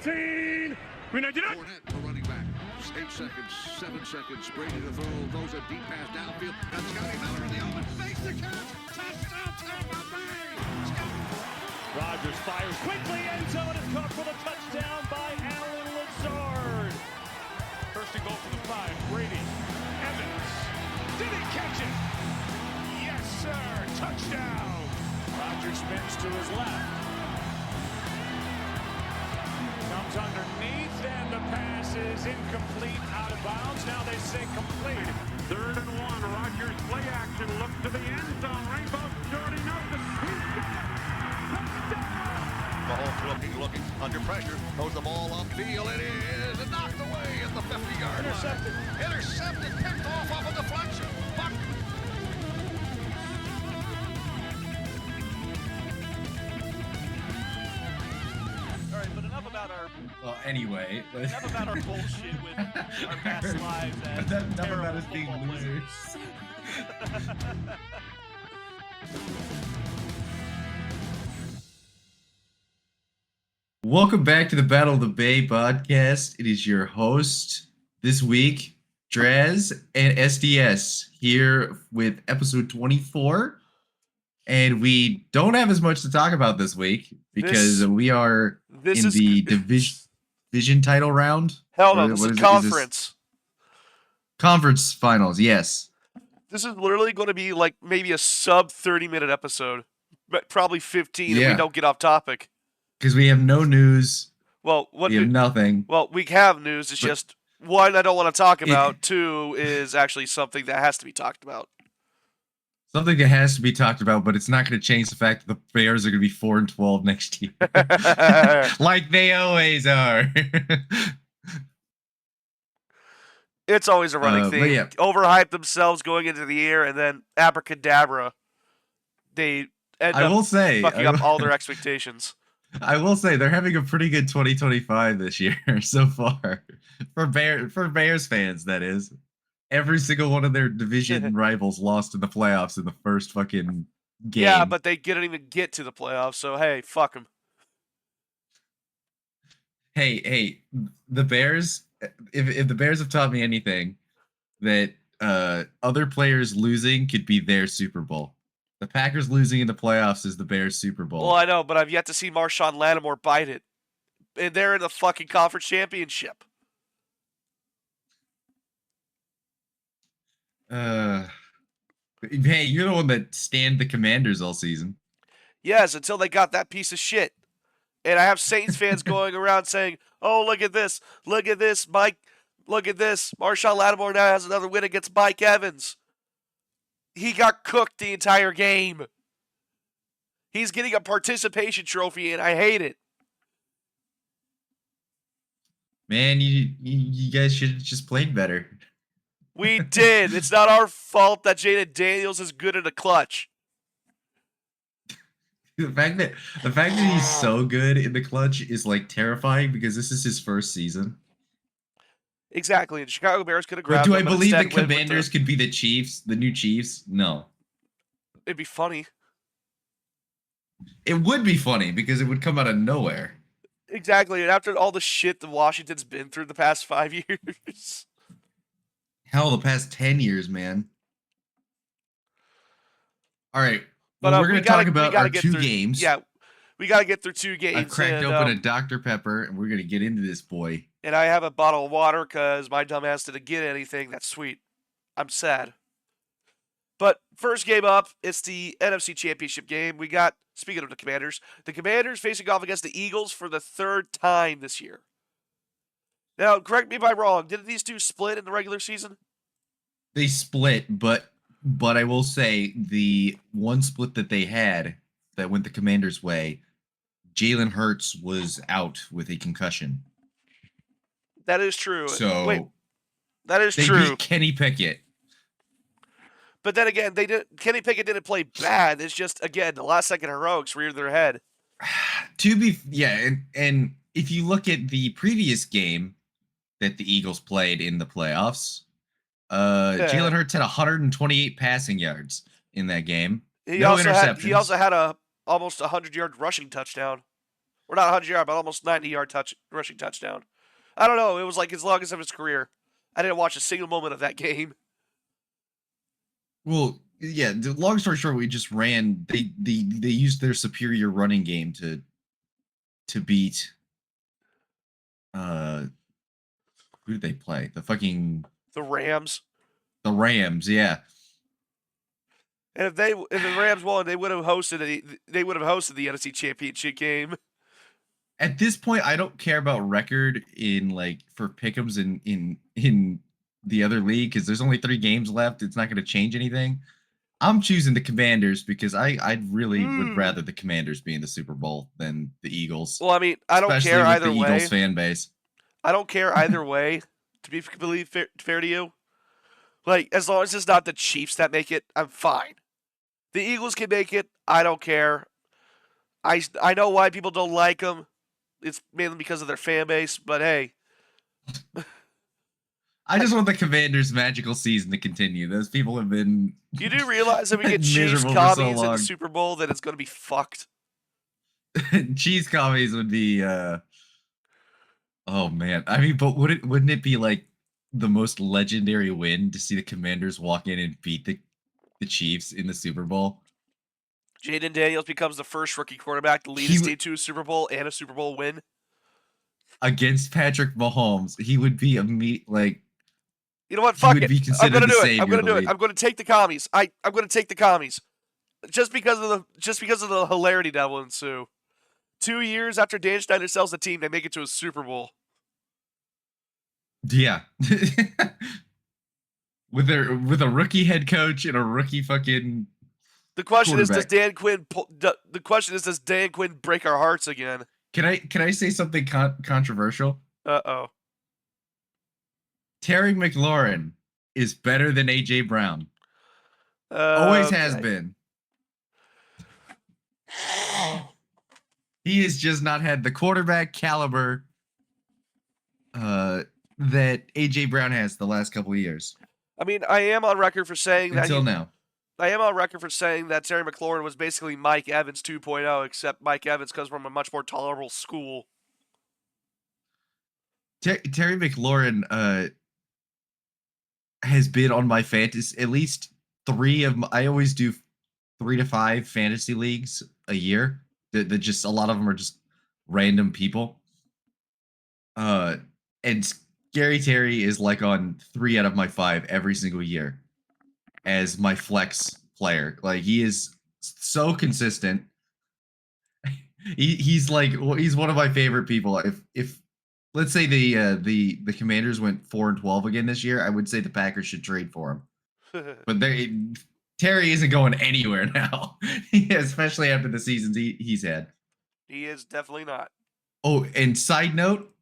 19. Fournette, the running back. 8 seconds, 7 seconds. Brady to throw. Throws a deep pass downfield. And Scotty Miller in the open. Makes the catch. Touchdown, Tampa Bay. Rodgers fires quickly. End zone is caught for the touchdown by Allen Lazard. First and goal for the 5. Brady. Evans. Did he catch it? Yes, sir. Touchdown. Rodgers spins to his left. Comes underneath, and the pass is incomplete, out of bounds. Now they say complete. 3rd and 1. Rodgers play action. Look to the end zone. Rainbow Jordy Nelson. He's got it. Touchdown. Mahomes looking under pressure. Throws the ball upfield. It is knocked away at the 50-yard line. Intercepted. Picked off a deflection. Anyway. Enough about our bullshit with our past lives. Enough about us being losers. Welcome back to the Battle of the Bay podcast. It is your host this week, Draz and SDS, here with episode 24. And we don't have as much to talk about this week because we are in the division title round. Hell no, this is conference. Conference finals, yes. This is literally going to be like maybe a sub 30-minute episode, but probably 15 if we don't get off topic. Because we have no news. Well, we have nothing. Well, we have news. It's just, one, I don't want to talk about. Two, is actually something that has to be talked about. Something that has to be talked about, but it's not going to change the fact that the Bears are going to be 4-12 next year. Like they always are. It's always a running thing. Yeah. Overhype themselves going into the year, and then abracadabra, they end up fucking up all their expectations. I will say they're having a pretty good 2025 this year so far. For Bears fans, that is. Every single one of their division rivals lost in the playoffs in the first fucking game. Yeah, but they didn't even get to the playoffs, so hey, fuck them. Hey, the Bears, if the Bears have taught me anything, that other players losing could be their Super Bowl. The Packers losing in the playoffs is the Bears' Super Bowl. Well, I know, but I've yet to see Marshawn Lattimore bite it. And they're in the fucking conference championship. Hey, you're the one that stanned the Commanders all season. Yes, until they got that piece of shit. And I have Saints fans going around saying, "Oh, look at this, Mike, look at this. Marshawn Lattimore now has another win against Mike Evans. He got cooked the entire game. He's getting a participation trophy, and I hate it." Man, you guys should have just played better. We did. It's not our fault that Jaden Daniels is good at a clutch. The fact that he's so good in the clutch is like terrifying because this is his first season. Exactly. And Chicago Bears could have grabbed him. Do I believe the Commanders could be the Chiefs, the new Chiefs? No. It'd be funny. It would be funny because it would come out of nowhere. Exactly. And after all the shit that Washington's been through the past 5 years. Hell, the past 10 years, man. All right. Well, we're going to talk about our two games. Yeah, we got to get through 2 games. I've cracked open a Dr. Pepper, and we're going to get into this boy. And I have a bottle of water because my dumbass didn't get anything. That's sweet. I'm sad. But first game up, it's the NFC Championship game. We got, speaking of the Commanders facing off against the Eagles for the 3rd time this year. Now, correct me if I'm wrong. Didn't these two split in the regular season? They split, but I will say the one split that they had that went the Commanders' way, Jalen Hurts was out with a concussion. That is true. So wait, that is they true. Beat Kenny Pickett. But then again, Kenny Pickett didn't play bad. It's just, again, the last second heroics reared their head. And if you look at the previous game that the Eagles played in the playoffs, Jalen Hurts had 128 passing yards in that game. No interceptions. He also had a almost 100-yard rushing touchdown. Or not 100-yard, but almost 90-yard rushing touchdown. I don't know. It was like his longest of his career. I didn't watch a single moment of that game. Well, yeah. The long story short, we just ran. They used their superior running game to beat. Who did they play? The Rams. The Rams. Yeah. And if the Rams won, they would have hosted the NFC Championship game. At this point, I don't care about record in like for Pick-Ems in the other league because there's only 3 games left. It's not going to change anything. I'm choosing the Commanders because I really would rather the Commanders be in the Super Bowl than the Eagles. Well, I mean, I don't especially care with either the way. Eagles fan base. I don't care either way. To be completely fair to you, like as long as it's not the Chiefs that make it, I'm fine. The Eagles can make it. I don't care. I know why people don't like them. It's mainly because of their fan base. But hey, I just want the Commanders' magical season to continue. Those people have been. You do realize if we get Chiefs miserable for so commies in the long. Super Bowl, then it's going to be fucked. Cheese commies would be. Oh man, I mean, but wouldn't it be like the most legendary win to see the Commanders walk in and beat the Chiefs in the Super Bowl? Jaden Daniels becomes the first rookie quarterback to lead his team to a Super Bowl and a Super Bowl win against Patrick Mahomes. He would be like. You know what? Fuck it. I'm gonna do it. I'm gonna do it. League. I'm gonna take the commies. I'm gonna take the commies, just because of the hilarity that will ensue. 2 years after Dan Snyder sells the team, they make it to a Super Bowl. Yeah. with a rookie head coach and a rookie fucking. The question is, does Dan Quinn break our hearts again? Can I say something controversial? Uh-oh. Terry McLaurin is better than AJ Brown. Always has been. He has just not had the quarterback caliber that AJ Brown has the last couple of years. I mean, I am on record for saying now. I am on record for saying that Terry McLaurin was basically Mike Evans 2.0, except Mike Evans comes from a much more tolerable school. Terry McLaurin has been on my fantasy at least 3 of my, I always do 3 to 5 fantasy leagues a year. That just a lot of them are just random people. And Scary Terry is like on 3 out of my 5 every single year as my flex player. Like he is so consistent. He's one of my favorite people. If let's say the Commanders went 4-12 again this year, I would say the Packers should trade for him. But Terry isn't going anywhere now, especially after the seasons he's had. He is definitely not. Oh, and side note,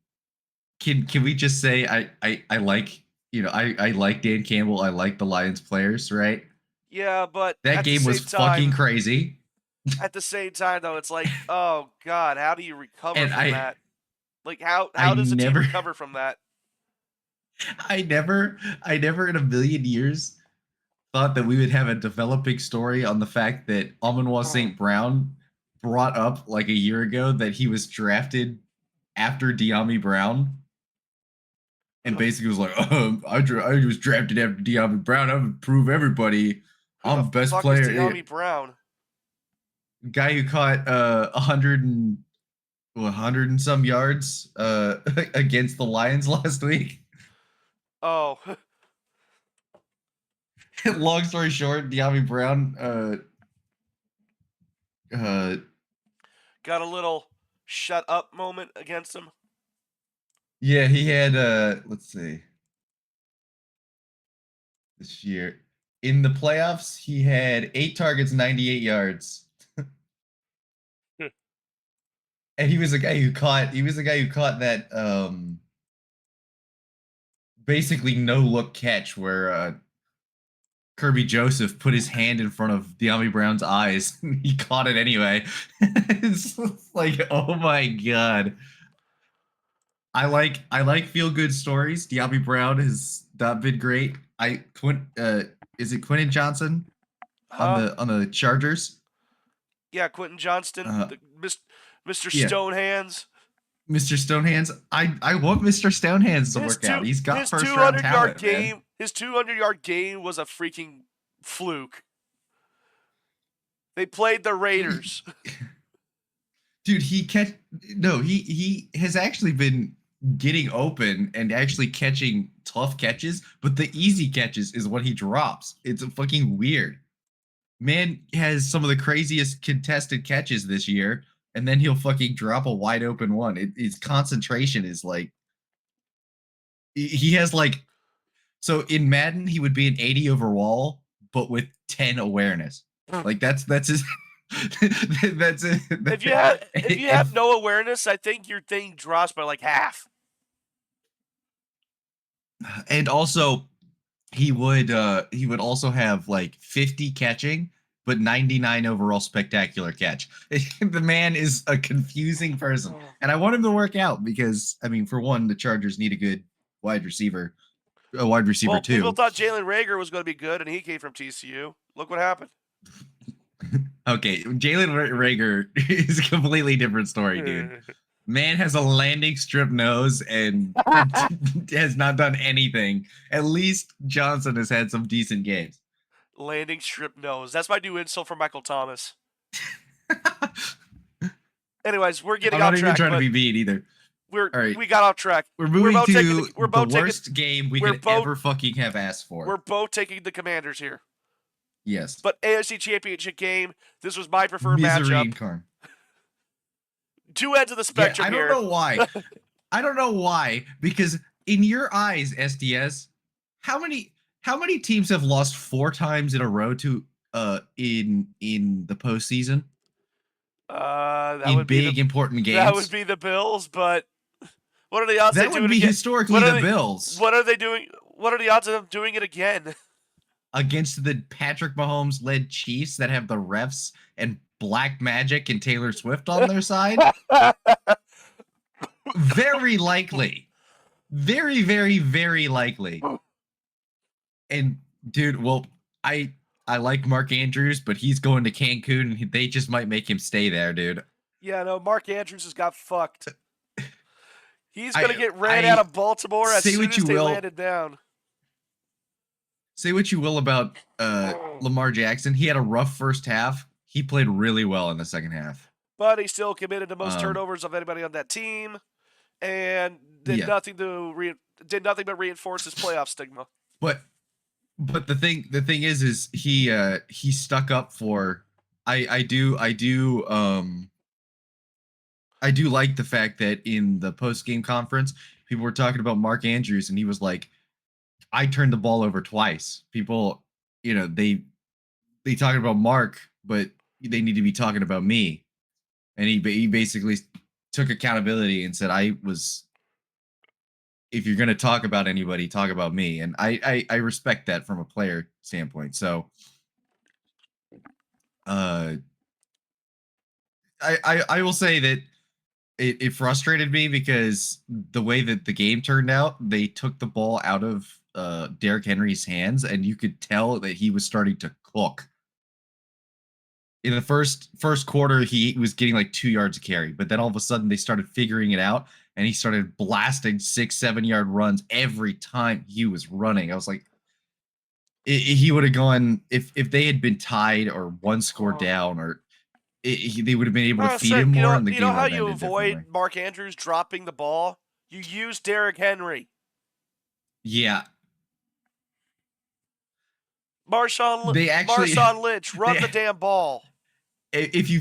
can we just say I like I like Dan Campbell. I like the Lions players, right? Yeah, but that game was fucking crazy. At the same time, though, it's like, oh god, how do you recover from that? Like how does a team recover from that? I never in a million years thought that we would have a developing story on the fact that Amon-Ra St. Brown brought up like a year ago that he was drafted after De'Ami Brown. And basically was like, I was drafted after De'Ami Brown. I would prove everybody I'm the best player. De'Ami Brown? Guy who caught 100 and some yards against the Lions last week. Oh. Long story short, De'Ami Brown got a little shut up moment against him. Yeah, he had let's see. This year in the playoffs, he had 8 targets, 98 yards. And he was a guy who caught that basically no look catch where Kirby Joseph put his hand in front of De'Ami Brown's eyes. He caught it anyway. It's like, oh my god. I like feel good stories. De'Ami Brown has not been great. Is it Quentin Johnson on the Chargers? Yeah, Quentin Johnston, Mr. Yeah. Stonehands. Mr. Stonehands. I want Mr. Stonehands to work out. He's got first round talent, man. His 200-yard game was a freaking fluke. They played the Raiders. Dude, he has actually been getting open and actually catching tough catches, but the easy catches is what he drops. It's fucking weird. Man has some of the craziest contested catches this year, and then he'll fucking drop a wide open one. His concentration is like he has like so in Madden he would be an 80 overall, but with 10 awareness. Like that's his that's it. If you have no awareness, I think your thing drops by like half. And also he would also have like 50 catching but 99 overall spectacular catch. The man is a confusing person, and I want him to work out because I mean, for one, the Chargers need a good wide receiver Well, too. people thought Jalen Reagor was going to be good, and he came from TCU. Look what happened. Okay, Jalen Reagor is a completely different story, dude. Man has a landing strip nose and has not done anything. At least Johnson has had some decent games. Landing strip nose. That's my new insult for Michael Thomas. Anyways, we're getting off track. I'm not even trying to be mean either. We got off track. We're moving to the worst game we could ever fucking have asked for. We're both taking the Commanders here. Yes. But AFC Championship game, this was my preferred matchup. Incarn. Two ends of the spectrum here. I don't know why. I don't know why, because in your eyes, SDS, how many teams have lost 4 times in a row to in the postseason? That in would be big important games. That would be the Bills, but what are the odds that would be historically the Bills. What are they doing? What are the odds of them doing it again? Against the Patrick Mahomes led Chiefs that have the refs and Black Magic and Taylor Swift on their side? Very likely. Very, very, very likely. And dude, well, I like Mark Andrews, but he's going to Cancun and they just might make him stay there, dude. Yeah, no, Mark Andrews has got fucked. He's going to get ran out of Baltimore as soon as they landed down. Say what you will about Lamar Jackson. He had a rough first half. He played really well in the second half. But he still committed the most turnovers of anybody on that team and did nothing but reinforce his playoff stigma. But the thing is he stuck up for I do like the fact that in the post-game conference people were talking about Mark Andrews and he was like, I turned the ball over twice. People, they talking about Mark, but they need to be talking about me. And he basically took accountability and said, if you're going to talk about anybody, talk about me. And I respect that from a player standpoint. So I will say that it frustrated me because the way that the game turned out, they took the ball out of Derrick Henry's hands, and you could tell that he was starting to cook. In the first quarter, he was getting like 2 yards a carry, but then all of a sudden they started figuring it out, and he started blasting 6-7 yard runs every time he was running. I was like, he would have gone if they had been tied or one score down, or they would have been able to feed him more. And the game you know how you avoid Mark Andrews dropping the ball? You use Derrick Henry. Yeah. Marshawn Lynch, run the damn ball. If you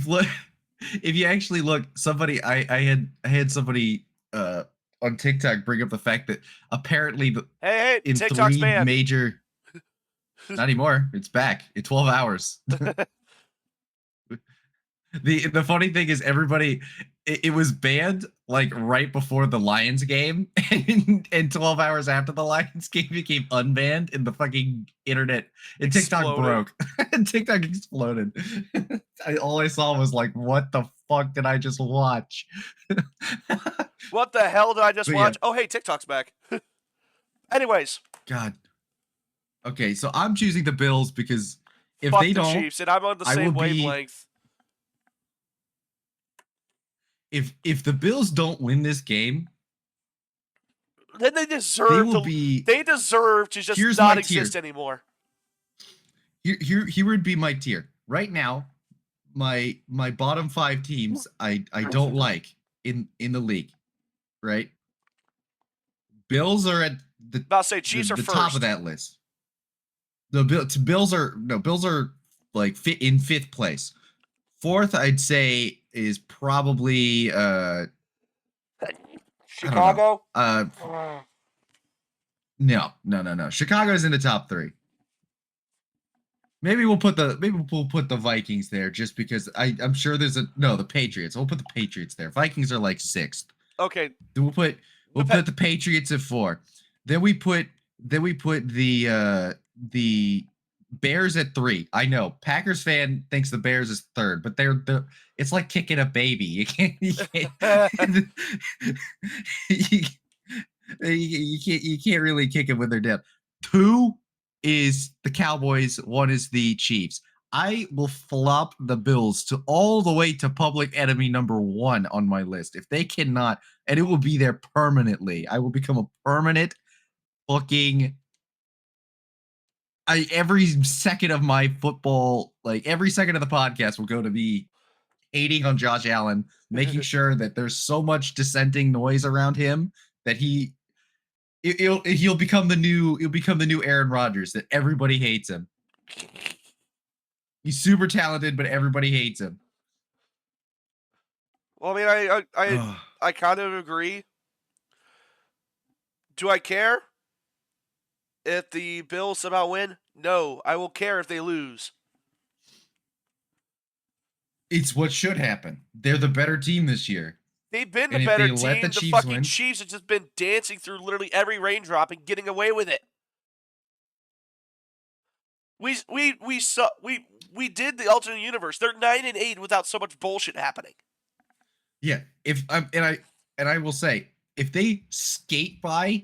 actually look, somebody I had somebody on TikTok bring up the fact that apparently hey, in TikTok's 3 banned. major not anymore. It's back in 12 hours. The funny thing is everybody it was banned like right before the Lions game and 12 hours after the Lions game became unbanned and the fucking internet and TikTok broke. TikTok exploded. All I saw was like, what the fuck did I just watch? What the hell did I just watch? Yeah. Oh, hey, TikTok's back. Anyways. God. Okay, so I'm choosing the Bills because if fuck they the don't, Chiefs, and I'm on the same wavelength. if the Bills don't win this game, then they deserve will be. They deserve to just Here's not my tier. exist anymore. Here would be my tier right now. My bottom 5 teams I don't like in the league, right? Bills are at the About to say Chiefs are the first. top of that list. The Bills are like in 5th place. 4th, I'd say, is probably Chicago. No. Chicago's in the top 3. Maybe we'll put the Vikings there just because I'm sure there's the Patriots. We'll put the Patriots there. Vikings are like 6th. Okay. Then we'll put the Patriots at 4. Then we put the Bears at 3. I know Packers fan thinks the Bears is 3rd, but they're it's like kicking a baby. You can't you can't really kick it when they're down. 2 is the Cowboys. 1 is the Chiefs. I will flop the Bills to all the way to public enemy number 1 on my list if they cannot, and it will be there permanently. I will become a permanent fucking. Every second of my football, like every second of the podcast, will go to me hating on Josh Allen, making sure that there's so much dissenting noise around him that he'll become the new Aaron Rodgers, that everybody hates him. He's super talented, but everybody hates him. Well, I mean, I kind of agree. Do I care if the Bills somehow win? No, I will care if they lose. It's what should happen. They're the better team this year. They've been the better team. The Chiefs fucking win, Chiefs have just been dancing through literally every raindrop and getting away with it. We did the alternate universe. They're 9-8 without so much bullshit happening. Yeah, I will say, if they skate by,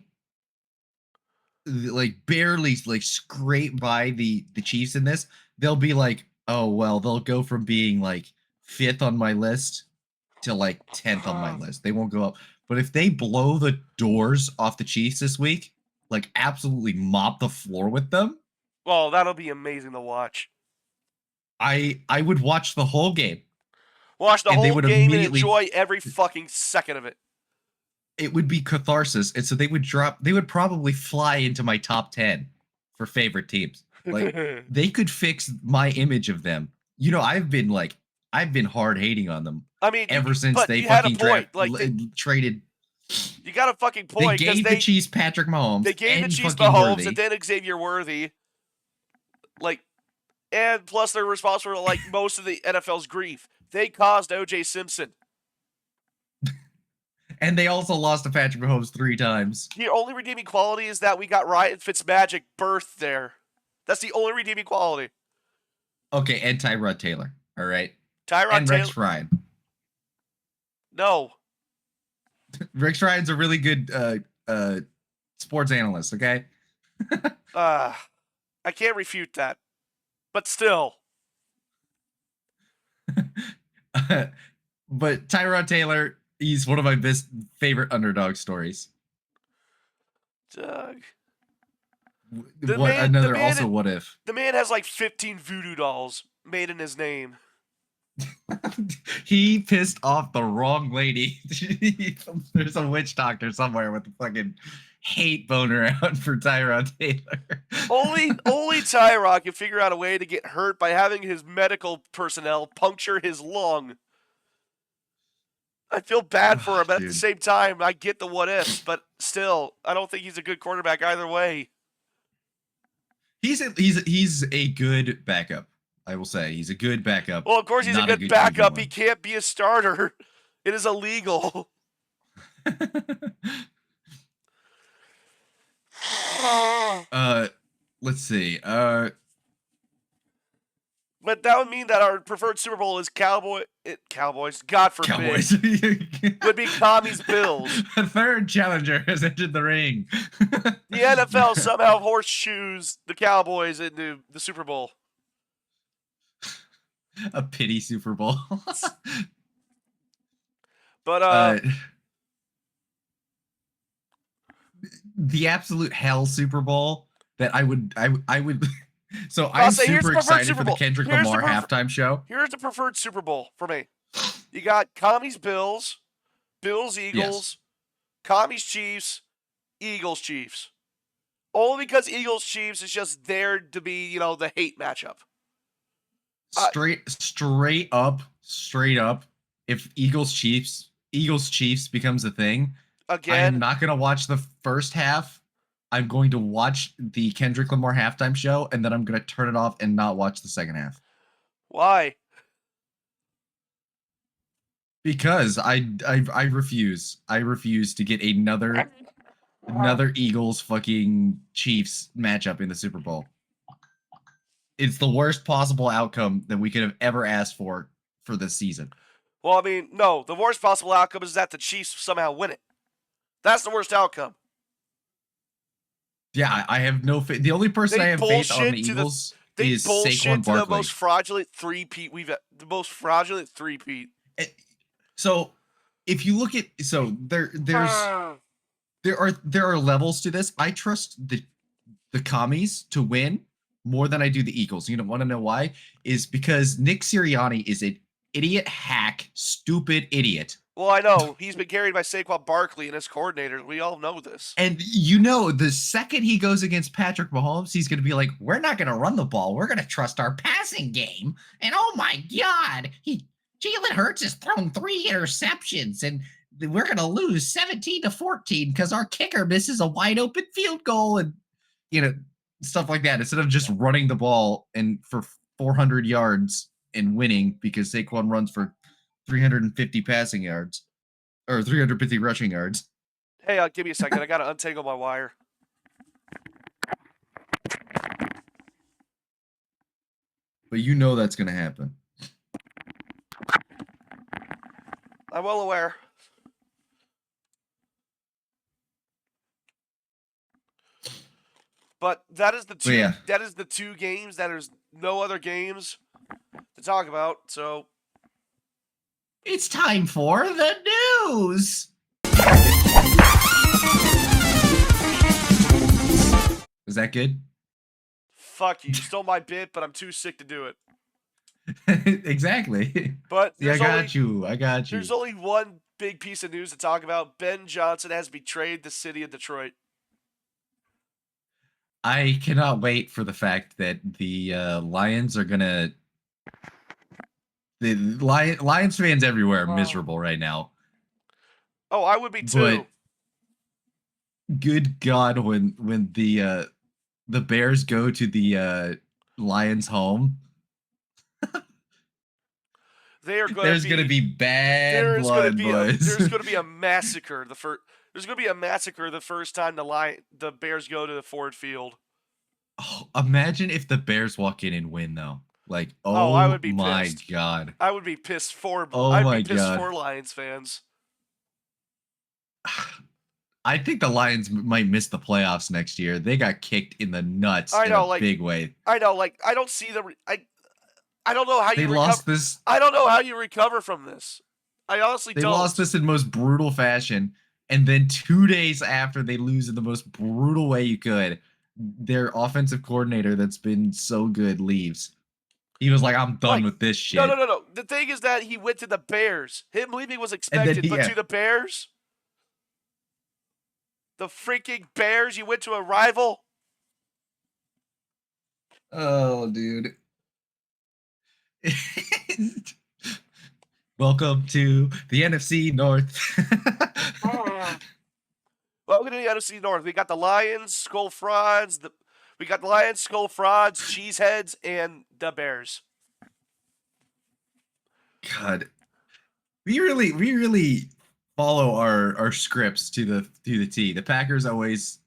like barely like scrape by the Chiefs in this, they'll be like, oh well, they'll go from being like 5th on my list to like 10th on my list. They won't go up. But if they blow the doors off the Chiefs this week, like absolutely mop the floor with them, well, that'll be amazing to watch. I would watch the whole game. Watch the whole game and enjoy every fucking second of it. It would be catharsis, and so they would probably fly into my top 10 for favorite teams. Like they could fix my image of them. You know, I've been hard hating on them. I mean, ever since they fucking traded. You got a fucking point. They gave the Chiefs Patrick Mahomes. They gave the Chiefs Mahomes and then Xavier Worthy. And plus they're responsible for most of the NFL's grief. They caused O.J. Simpson. And they also lost to Patrick Mahomes 3 times. The only redeeming quality is that we got Ryan Fitzmagic birthed there. That's the only redeeming quality. Okay, and Tyrod Taylor. All right. And Rex Ryan. No. Rex Ryan's a really good sports analyst, okay? I can't refute that. But still. But Tyrod Taylor, he's one of my favorite underdog stories. Doug. What if? The man has 15 voodoo dolls made in his name. He pissed off the wrong lady. There's a witch doctor somewhere with a fucking hate boner out for Tyrod Taylor. Only Tyrod can figure out a way to get hurt by having his medical personnel puncture his lung. I feel bad for him, but at the same time, I get the what ifs, but still, I don't think he's a good quarterback either way. He's a good backup. I will say he's a good backup. Well, of course he's a good backup. He can't be a starter. It is illegal. Let's see. But that would mean that our preferred Super Bowl is Cowboys. God forbid. Cowboys would be Tommy's Bills. A third challenger has entered the ring. The NFL somehow horseshoes the Cowboys into the Super Bowl. A pity Super Bowl. But the absolute hell Super Bowl that I would. So I'll I'm say here's the super preferred excited Super for the Bowl. Kendrick Here's the Lamar halftime show. Here's the preferred Super Bowl for me. You got Commies Bills, Bills Eagles, Commies Chiefs, Eagles Chiefs. Only because Eagles Chiefs is just there to be, the hate matchup. Straight up. If Eagles Chiefs becomes a thing, Again, I'm not gonna watch the first half. I'm going to watch the Kendrick Lamar halftime show, and then I'm gonna turn it off and not watch the second half. why? Because I refuse. I refuse to get another Eagles fucking Chiefs matchup in the Super Bowl. It's the worst possible outcome that we could have ever asked for this season. Well, I mean, no. The worst possible outcome is that the Chiefs somehow win it. That's the worst outcome. Yeah, I have no faith. The only person I have faith on the Eagles is Saquon Barkley. The most fraudulent three-peat the most fraudulent three-peat. So, if you look at there are levels to this. I trust the commies to win more than I do the Eagles. You don't want to know why? Is because Nick Sirianni is an idiot hack, stupid idiot. Well, I know. He's been carried by Saquon Barkley and his coordinators. We all know this. And the second he goes against Patrick Mahomes, he's going to be like, we're not going to run the ball. We're going to trust our passing game. And oh my God, Jalen Hurts has thrown 3 interceptions, and we're going to lose 17-14 because our kicker misses a wide open field goal and, stuff like that. Instead of just running the ball and for 400 yards and winning because Saquon runs for 350 passing yards or 350 rushing yards. Hey, give me a second. I got to untangle my wire. But that's going to happen. I'm well aware. But that is the two. Yeah. That is the 2 games. There's no other games to talk about. So it's time for the news. Is that good? Fuck you. You stole my bit, but I'm too sick to do it. Exactly. But I got you. There's only one big piece of news to talk about. Ben Johnson has betrayed the city of Detroit. I cannot wait for the fact that the Lions are gonna. The Lions fans everywhere are miserable right now. Oh, I would be too. But good God, when the Bears go to the Lions' home, there's going to be bad blood, boys. There's going to be a massacre. There's going to be a massacre the first time the Bears go to the Ford Field. Oh, imagine if the Bears walk in and win, though. Like, I would be my pissed. God. I would be pissed for. I'd be pissed for Lions fans. I think the Lions might miss the playoffs next year. They got kicked in the nuts in a big way. I know, I don't see I don't know how they lost this. I don't know how you recover from this. I honestly don't. They lost this in most brutal fashion, and then 2 days after they lose in the most brutal way you could, their offensive coordinator that's been so good leaves. He was like, I'm done with this shit. No. The thing is that he went to the Bears. Him leaving was expected, but to the Bears? The freaking Bears? You went to a rival? Oh, dude. Welcome to the NFC North. Welcome to the NFC North. We got the Lions, Skull Frauds, Cheeseheads, and the Bears. God, we really follow our scripts to the T. The Packers always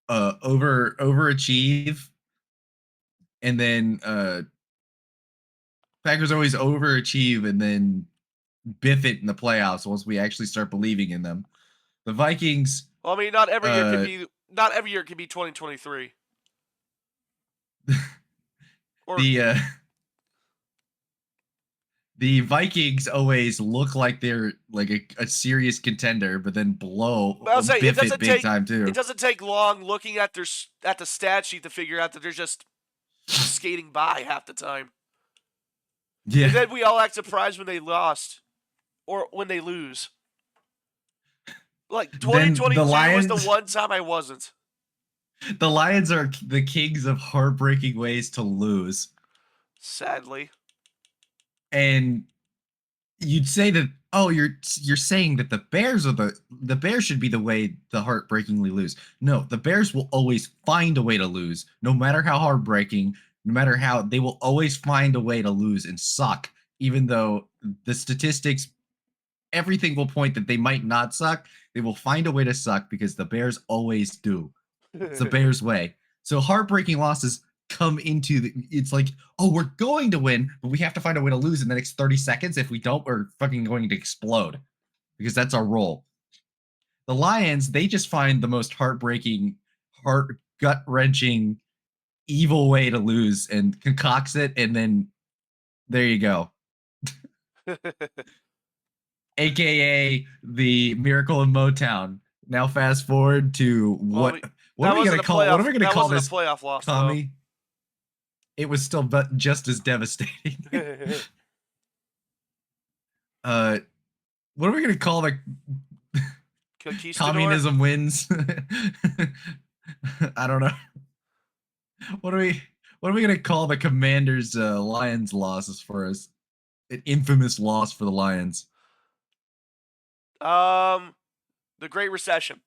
overachieve, and then Packers always overachieve and then biff it in the playoffs once we actually start believing in them. The Vikings. Well, I mean, not every year can be 2023. The Vikings always look like they're like a serious contender, but then I'll say biff it big time too. It doesn't take long looking at the stat sheet to figure out that they're just skating by half the time. Yeah. And then we all act surprised when they lost or when they lose. Like 2022 was the one time I wasn't. The Lions are the kings of heartbreaking ways to lose. Sadly. And you'd say that you're saying that the Bears are the Bears should be the way to heartbreakingly lose. No, the Bears will always find a way to lose, no matter how heartbreaking, no matter how they will always find a way to lose and suck, even though the statistics, everything will point that they might not suck. They will find a way to suck because the Bears always do. It's the Bears way. So heartbreaking losses come into it's like, oh, we're going to win, but we have to find a way to lose in the next 30 seconds. If we don't, we're fucking going to explode because that's our role. The Lions, they just find the most heartbreaking, gut-wrenching, evil way to lose and concocts it, and then there you go. AKA the Miracle in Motown. Now fast forward to what are we gonna call it? What are we gonna call this? Playoff loss, Tommy. It was still just as devastating. What are we gonna call the communism wins? I don't know. What are we gonna call the Commanders Lions losses for us? An infamous loss for the Lions. The Great Recession.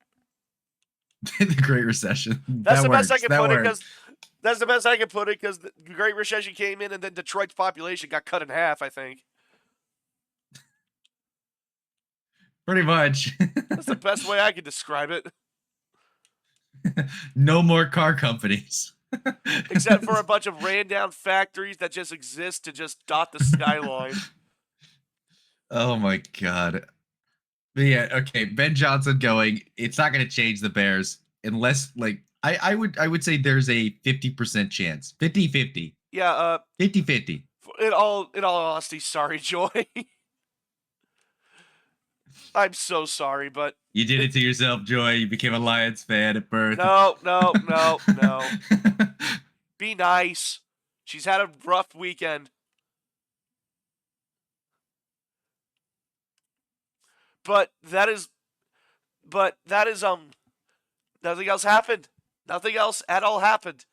The Great Recession. That's the best I can put it because that's the best I can put it because the Great Recession came in and then Detroit's population got cut in half, I think. Pretty much. That's the best way I could describe it. No more car companies. Except for a bunch of ran down factories that just exist to just dot the skyline. Oh my god. But yeah, okay. Ben Johnson going. It's not going to change the Bears unless, like, I would say there's a 50% chance. 50-50. Yeah. 50-50. In all honesty, sorry, Joy. I'm so sorry, but you did it to yourself, Joy. You became a Lions fan at birth. No. Be nice. She's had a rough weekend. But that is nothing else happened. Nothing else at all happened.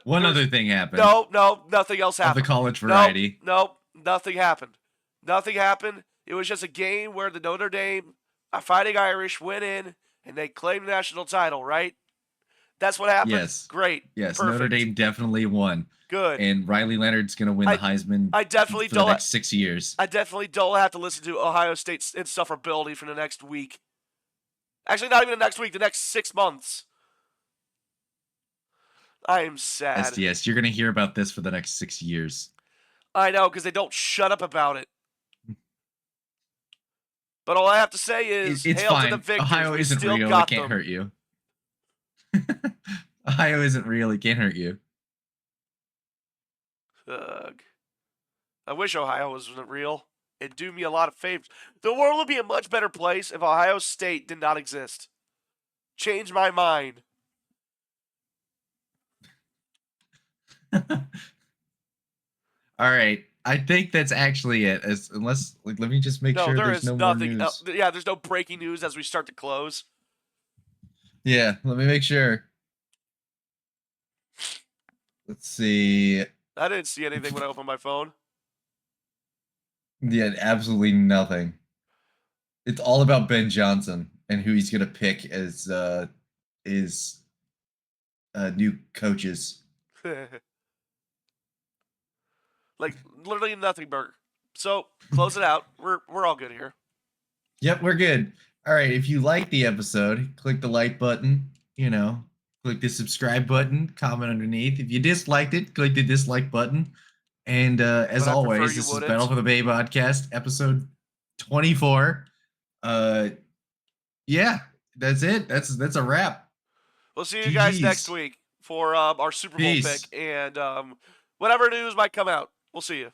One other thing happened. No, nothing else happened. Of the college variety. No, nothing happened. Nothing happened. It was just a game where the Notre Dame Fighting Irish went in and they claimed the national title, right? That's what happened? Yes. Great. Yes, Perfect. Notre Dame definitely won. Good. And Riley Leonard's going to win the Heisman for the next 6 years. I definitely don't have to listen to Ohio State's insufferability for the next week. Actually, not even the next week, the next 6 months. I am sad. SDS, you're going to hear about this for the next 6 years. I know, because they don't shut up about it. But all I have to say is, it's hail fine. to the victors. Ohio isn't real. It can't hurt you. Ohio isn't real. It can't hurt you. Ugh. I wish Ohio wasn't real. It'd do me a lot of favors. The world would be a much better place if Ohio State did not exist. Change my mind. All right. I think that's actually it. Unless, like, let me just make sure there's no more news. Yeah, there's no breaking news as we start to close. Yeah, let me make sure. Let's see. I didn't see anything when I opened my phone. Yeah, absolutely nothing. It's all about Ben Johnson and who he's gonna pick as his new coaches. Like literally nothing, Burger. So close it out. We're all good here. Yep, we're good. All right. If you like the episode, click the like button. Click the subscribe button. Comment underneath. If you disliked it, click the dislike button. And as always, this is Battle for the Bay podcast, episode 24. Yeah, that's it. That's a wrap. We'll see you guys next week for our Super Bowl pick and whatever news might come out. We'll see you.